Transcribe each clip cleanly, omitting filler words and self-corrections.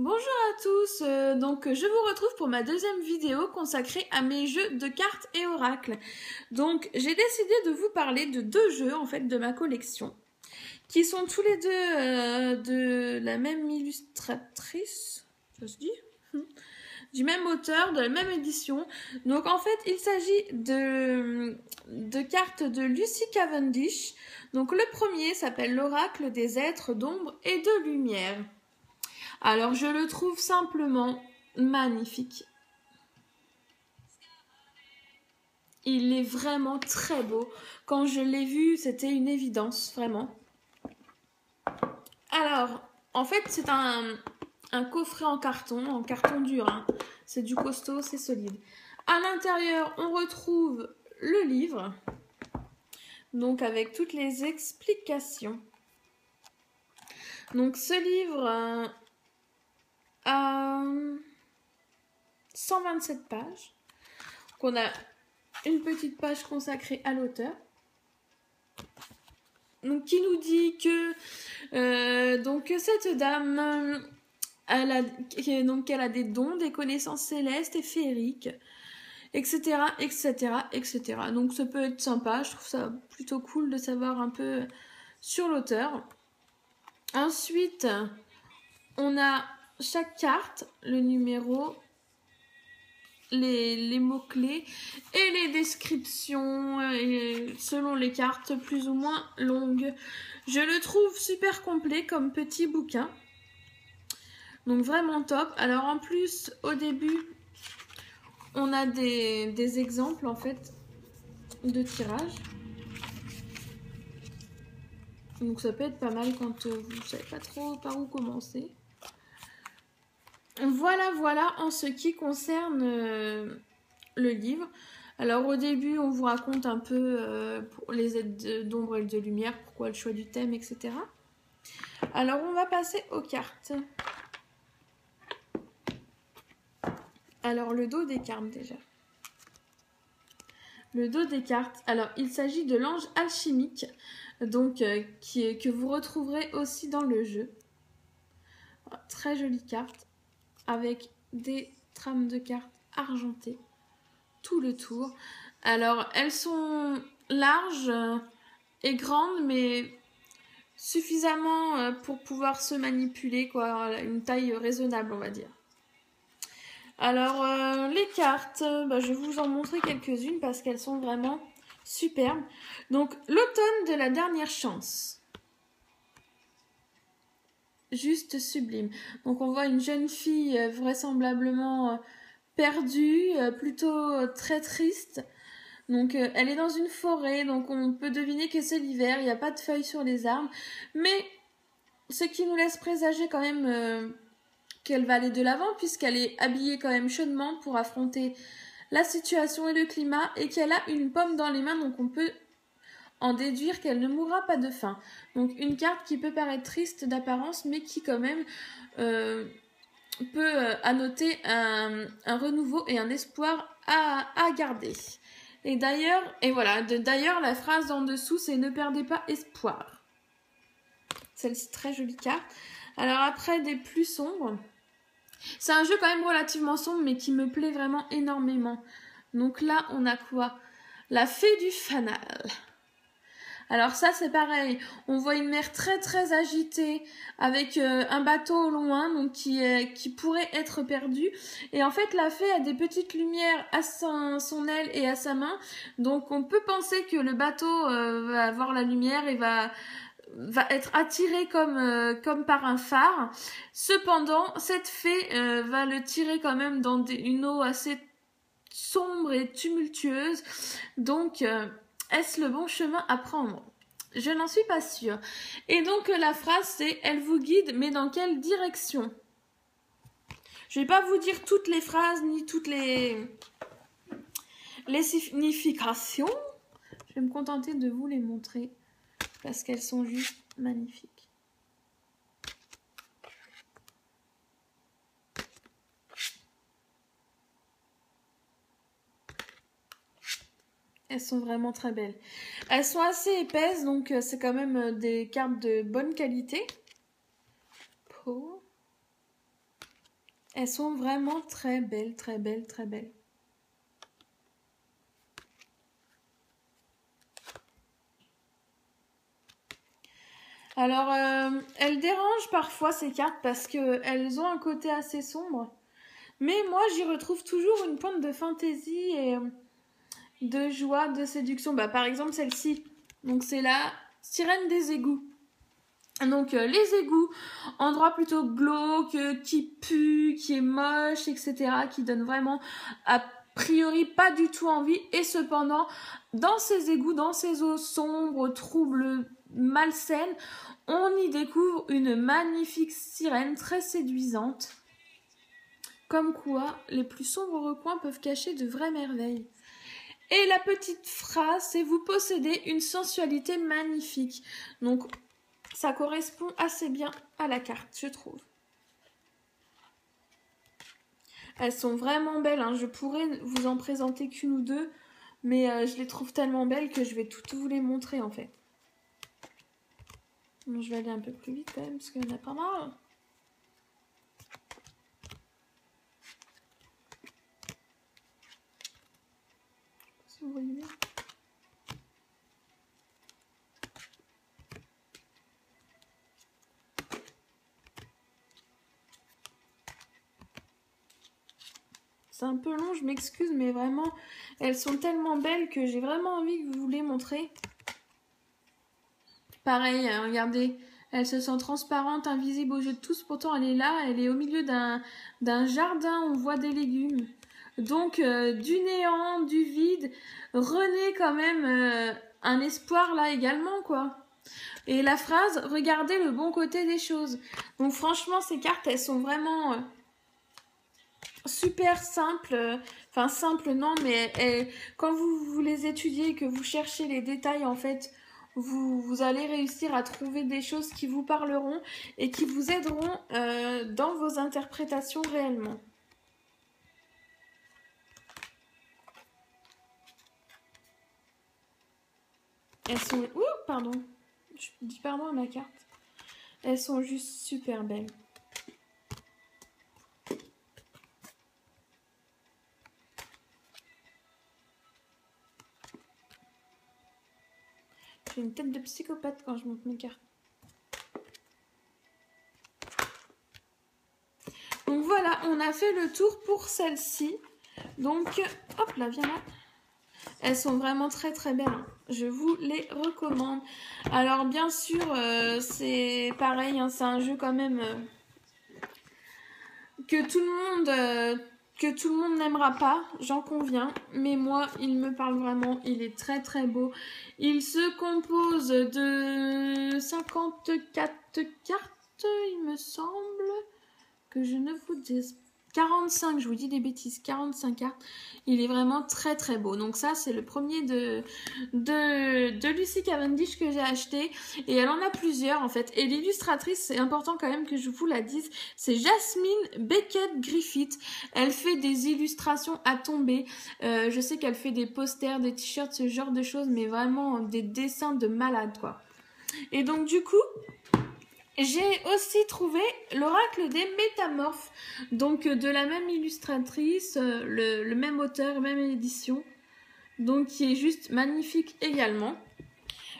Bonjour à tous, je vous retrouve pour ma deuxième vidéo consacrée à mes jeux de cartes et oracles. Donc j'ai décidé de vous parler de deux jeux en fait de ma collection, qui sont tous les deux de la même illustratrice, ça se dit, du même auteur, de la même édition. Donc en fait il s'agit de cartes de Lucy Cavendish. Donc le premier s'appelle l'oracle des êtres d'ombre et de lumière. Alors, je le trouve simplement magnifique. Il est vraiment très beau. Quand je l'ai vu, c'était une évidence, vraiment. Alors, en fait, c'est un coffret en carton dur. Hein. C'est du costaud, c'est solide. À l'intérieur, on retrouve le livre. Donc, avec toutes les explications. Donc, ce livre... 127 pages. Donc on a une petite page consacrée à l'auteur. Donc qui nous dit que cette dame elle a des dons, des connaissances célestes et féeriques, etc., etc., etc. Donc ça peut être sympa, je trouve ça plutôt cool de savoir un peu sur l'auteur. Ensuite, on a chaque carte, le numéro, les mots-clés et les descriptions selon les cartes plus ou moins longues. Je le trouve super complet comme petit bouquin. Donc vraiment top. Alors en plus, au début, on a des exemples en fait de tirage. Donc ça peut être pas mal quand vous ne savez pas trop par où commencer. Voilà en ce qui concerne le livre. Alors au début, on vous raconte un peu pour les aides d'ombre et de lumière, pourquoi le choix du thème, etc. Alors on va passer aux cartes. Alors le dos des cartes déjà. Le dos des cartes, alors il s'agit de l'ange alchimique, donc que vous retrouverez aussi dans le jeu. Très jolie carte, avec des trames de cartes argentées tout le tour. Alors elles sont larges et grandes, mais suffisamment pour pouvoir se manipuler, quoi, une taille raisonnable on va dire. Alors les cartes, je vais vous en montrer quelques-unes parce qu'elles sont vraiment superbes. Donc l'automne de la dernière chance. Juste sublime. Donc on voit une jeune fille vraisemblablement perdue, plutôt très triste. Donc elle est dans une forêt, donc on peut deviner que c'est l'hiver, il n'y a pas de feuilles sur les arbres. Mais ce qui nous laisse présager quand même qu'elle va aller de l'avant, puisqu'elle est habillée quand même chaudement pour affronter la situation et le climat, et qu'elle a une pomme dans les mains, donc on peut en déduire qu'elle ne mourra pas de faim. Donc une carte qui peut paraître triste d'apparence, mais qui quand même peut annoter un renouveau et un espoir à garder. Et d'ailleurs, la phrase en dessous, c'est « Ne perdez pas espoir ». Celle-ci, très jolie carte. Alors après, des plus sombres. C'est un jeu quand même relativement sombre, mais qui me plaît vraiment énormément. Donc là, on a quoi? La fée du fanal. Alors ça, c'est pareil. On voit une mer très très agitée avec un bateau au loin, donc qui pourrait être perdu. Et en fait, la fée a des petites lumières à son aile et à sa main. Donc on peut penser que le bateau va avoir la lumière et va être attiré comme par un phare. Cependant, cette fée va le tirer quand même dans une eau assez sombre et tumultueuse. Donc... est-ce le bon chemin à prendre? Je n'en suis pas sûre. Et donc la phrase c'est « Elle vous guide, mais dans quelle direction ?» Je ne vais pas vous dire toutes les phrases, ni toutes les significations. Je vais me contenter de vous les montrer, parce qu'elles sont juste magnifiques. Elles sont vraiment très belles. Elles sont assez épaisses, donc c'est quand même des cartes de bonne qualité. Elles sont vraiment très belles, très belles, très belles. Alors, elles dérangent parfois ces cartes parce qu'elles ont un côté assez sombre. Mais moi, j'y retrouve toujours une pointe de fantaisie et de joie, de séduction. Bah, par exemple, celle-ci. Donc, c'est la sirène des égouts. Donc, les égouts, endroit plutôt glauque, qui pue, qui est moche, etc., qui donne vraiment, a priori, pas du tout envie. Et cependant, dans ces égouts, dans ces eaux sombres, troubles, malsaines, on y découvre une magnifique sirène très séduisante. Comme quoi, les plus sombres recoins peuvent cacher de vraies merveilles. Et la petite phrase, c'est « Vous possédez une sensualité magnifique ». Donc, ça correspond assez bien à la carte, je trouve. Elles sont vraiment belles, hein. Je pourrais vous en présenter qu'une ou deux, mais je les trouve tellement belles que je vais toutes vous les montrer, en fait. Bon, je vais aller un peu plus vite, quand même, parce qu'il y en a pas mal. Si vous voyez bien. C'est un peu long, je m'excuse, mais vraiment, elles sont tellement belles que j'ai vraiment envie de vous les montrer. Pareil, regardez, elle se sent transparente, invisible aux yeux de tous, pourtant elle est là, elle est au milieu d'un jardin, on voit des légumes. Donc, du néant, du vide, renaît quand même un espoir là également, quoi. Et la phrase, regardez le bon côté des choses. Donc franchement, ces cartes, elles sont vraiment super simples. Enfin, simples non, mais quand vous les étudiez et que vous cherchez les détails, en fait, vous allez réussir à trouver des choses qui vous parleront et qui vous aideront dans vos interprétations réellement. Elles sont... Ouh, pardon. Je dis pardon à ma carte. Elles sont juste super belles. J'ai une tête de psychopathe quand je monte mes cartes. Donc voilà, on a fait le tour pour celle-ci. Donc, hop là, viens là. Elles sont vraiment très très belles. Je vous les recommande. Alors bien sûr, c'est pareil, hein, c'est un jeu quand même que tout le monde n'aimera pas, j'en conviens. Mais moi, il me parle vraiment. Il est très très beau. Il se compose de 54 cartes, il me semble. Que je ne vous dise 45, je vous dis des bêtises, 45 cartes. Il est vraiment très très beau. Donc ça, c'est le premier de Lucy Cavendish que j'ai acheté. Et elle en a plusieurs en fait. Et l'illustratrice, c'est important quand même que je vous la dise, c'est Jasmine Beckett Griffith. Elle fait des illustrations à tomber. Je sais qu'elle fait des posters, des t-shirts, ce genre de choses, mais vraiment des dessins de malade quoi. Et donc du coup... J'ai aussi trouvé l'oracle des métamorphes, donc de la même illustratrice, le même auteur, même édition, donc qui est juste magnifique également.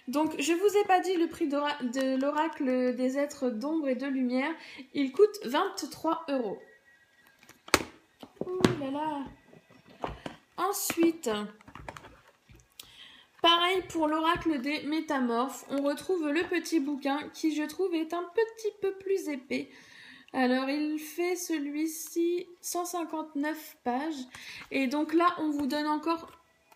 Donc je vous ai pas dit le prix de l'oracle des êtres d'ombre et de lumière, il coûte 23 €. Ouh là là. Ensuite... Pareil pour l'oracle des métamorphes, on retrouve le petit bouquin qui je trouve est un petit peu plus épais. Alors il fait celui-ci 159 pages et donc là on vous donne encore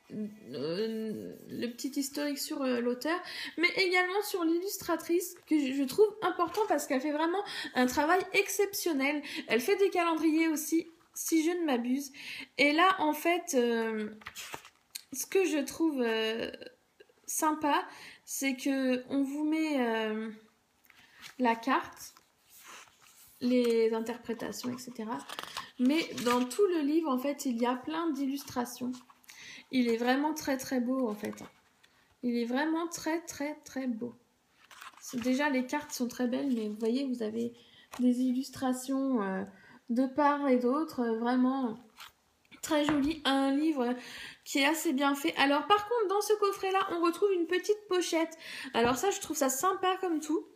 le petit historique sur l'auteur mais également sur l'illustratrice que je trouve important parce qu'elle fait vraiment un travail exceptionnel. Elle fait des calendriers aussi si je ne m'abuse et là en fait... ce que je trouve sympa, c'est que on vous met la carte, les interprétations, etc. Mais dans tout le livre, en fait, il y a plein d'illustrations. Il est vraiment très très beau, en fait. Il est vraiment très très très beau. Déjà, les cartes sont très belles, mais vous voyez, vous avez des illustrations de part et d'autre, vraiment très joli, un livre qui est assez bien fait. Alors par contre dans ce coffret là on retrouve une petite pochette, alors ça je trouve ça sympa comme tout,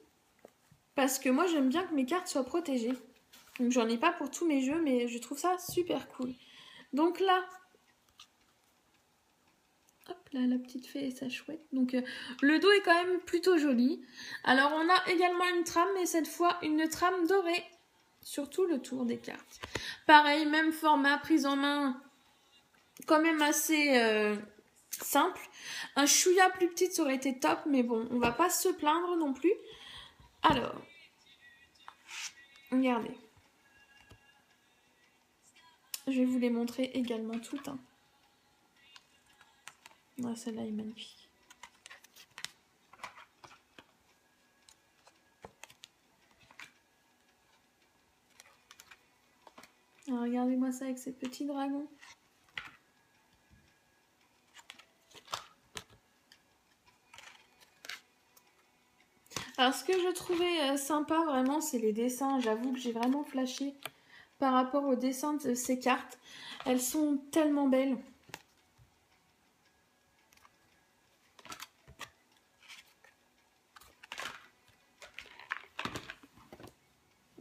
parce que moi j'aime bien que mes cartes soient protégées, donc j'en ai pas pour tous mes jeux mais je trouve ça super cool. Donc là, hop là, la petite fée et sa chouette. Donc le dos est quand même plutôt joli. Alors on a également une trame, mais cette fois une trame dorée sur tout le tour des cartes. Pareil, même format, prise en main, quand même assez simple. Un chouïa plus petite ça aurait été top, mais bon, on va pas se plaindre non plus. Alors, regardez. Je vais vous les montrer également toutes. Hein. Ah, celle-là est magnifique. Alors, regardez-moi ça avec ces petits dragons. Alors, ce que je trouvais sympa vraiment, c'est les dessins. J'avoue que j'ai vraiment flashé par rapport aux dessins de ces cartes. Elles sont tellement belles.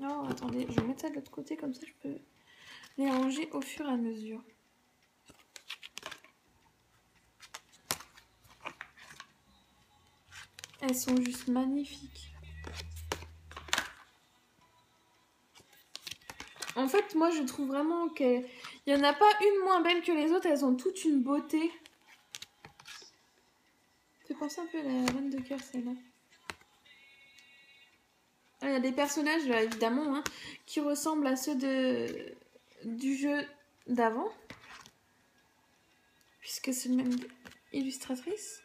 Oh, attendez, je vais mettre ça de l'autre côté, comme ça je peux les ranger au fur et à mesure. Elles sont juste magnifiques. En fait, moi je trouve vraiment qu'il n'y en a pas une moins belle que les autres, elles ont toutes une beauté. Ça fait penser un peu à la reine de cœur, celle-là. Il y a des personnages, là, évidemment, hein, qui ressemblent à ceux du jeu d'avant. Puisque c'est le même illustratrice.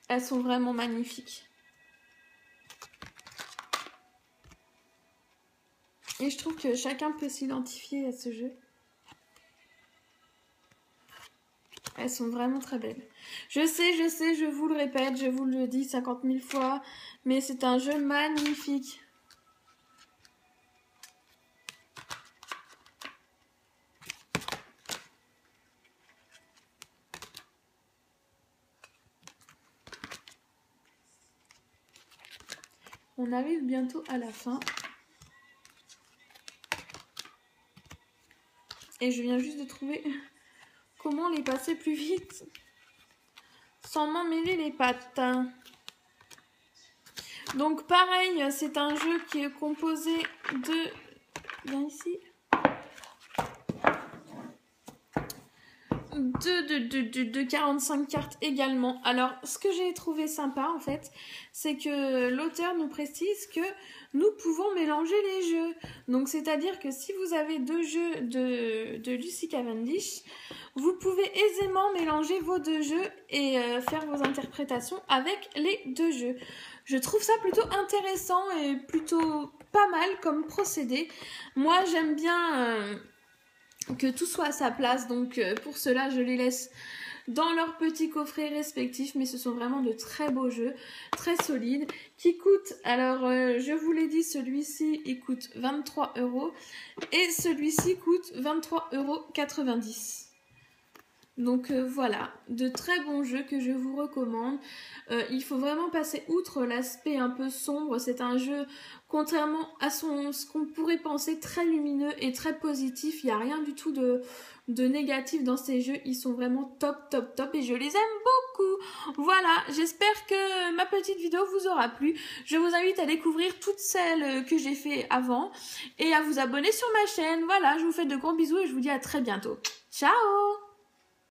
Elles sont vraiment magnifiques. Et je trouve que chacun peut s'identifier à ce jeu. Elles sont vraiment très belles. Je sais, je vous le répète, je vous le dis 50 000 fois, mais c'est un jeu magnifique. On arrive bientôt à la fin. Et je viens juste de trouver comment les passer plus vite sans m'en mêler les pattes. Donc pareil, c'est un jeu qui est composé de... Bien ici. De 45 cartes également. Alors, ce que j'ai trouvé sympa, en fait, c'est que l'auteur nous précise que nous pouvons mélanger les jeux. Donc, c'est-à-dire que si vous avez deux jeux de Lucy Cavendish, vous pouvez aisément mélanger vos deux jeux et faire vos interprétations avec les deux jeux. Je trouve ça plutôt intéressant et plutôt pas mal comme procédé. Moi, j'aime bien... que tout soit à sa place, donc pour cela je les laisse dans leurs petits coffrets respectifs, mais ce sont vraiment de très beaux jeux, très solides, qui coûtent, alors je vous l'ai dit, celui-ci il coûte 23 € et celui-ci coûte 23,90 €. Donc voilà, de très bons jeux que je vous recommande. Il faut vraiment passer outre l'aspect un peu sombre. C'est un jeu, contrairement à ce qu'on pourrait penser, très lumineux et très positif. Il n'y a rien du tout de négatif dans ces jeux. Ils sont vraiment top, top, top et je les aime beaucoup. Voilà, j'espère que ma petite vidéo vous aura plu. Je vous invite à découvrir toutes celles que j'ai fait avant et à vous abonner sur ma chaîne. Voilà, je vous fais de gros bisous et je vous dis à très bientôt. Ciao!